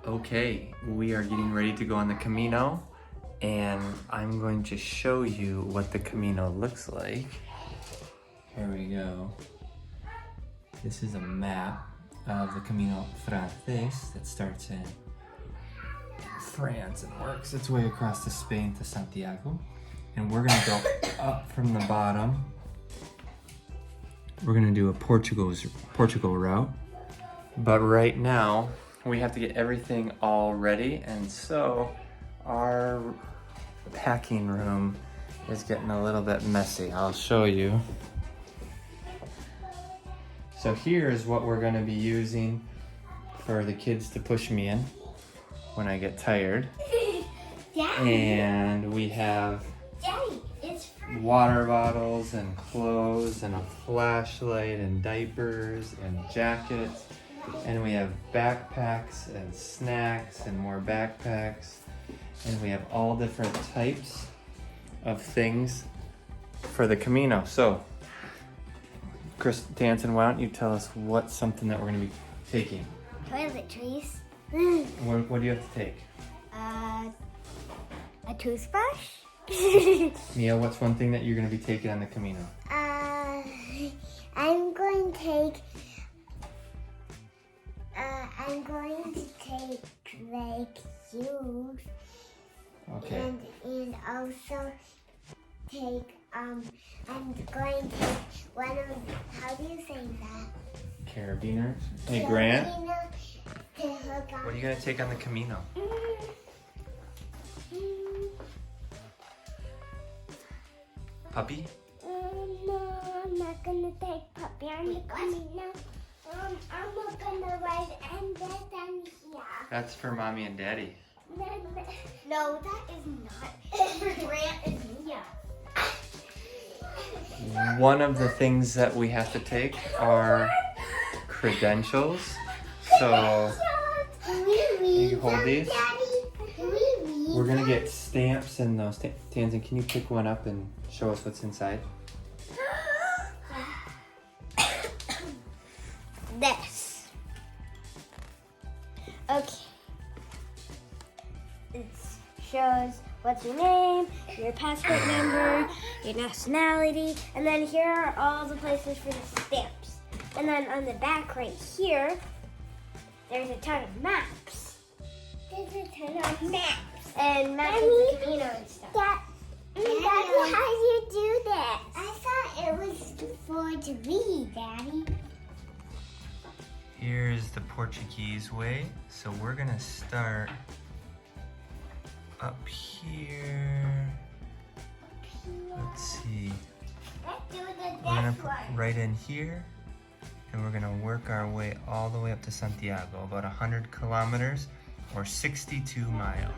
Okay, we are getting ready to go on the Camino, and I'm going to show you what the Camino looks like. Here we go. This is a map of the Camino Frances that starts in France and works its way across to Spain to Santiago. And we're gonna go up from the bottom. We're gonna do a Portugal route. But right now, we have to get everything all ready, and so our packing room is getting a little bit messy. I'll show you. So here's what we're gonna be using for the kids to push me in when I get tired. Daddy. And we have Daddy, it's water bottles and clothes and a flashlight and diapers and jackets. And we have backpacks and snacks and more backpacks. And we have all different types of things for the Camino. So, Chris Danson, why don't you tell us what's something that we're gonna be taking? toiletries. What do you have to take? A toothbrush. Mia, what's one thing that you're gonna be taking on the Camino? I'm going to take like shoes. Okay. And also take I'm going to take one of, how do you say that? Carabiners. Hey, Grant, To hook on. what are you gonna take on the Camino? Puppy? No, I'm not gonna take puppy on the Camino. I'm gonna ride and then here. That's for mommy and daddy. No, that is not. It's for Grant and Mia. One of the things that we have to take are credentials. So you hold these. We're gonna get stamps and those. Tanzan, can you pick one up and show us what's inside? This. Okay. It shows what's your name, your passport number, your nationality, and then here are all the places for the stamps. And then on the back right here, there's a ton of maps. There's a ton of maps. And maps of the Camino and stuff. Daddy, how do you do that? I thought it was for to read, Daddy. Here's the Portuguese way. So we're gonna start up here. Let's see. Let's do the We're gonna next put one. right in here, and we're gonna work our way all the way up to Santiago, about 100 kilometers or 62 miles.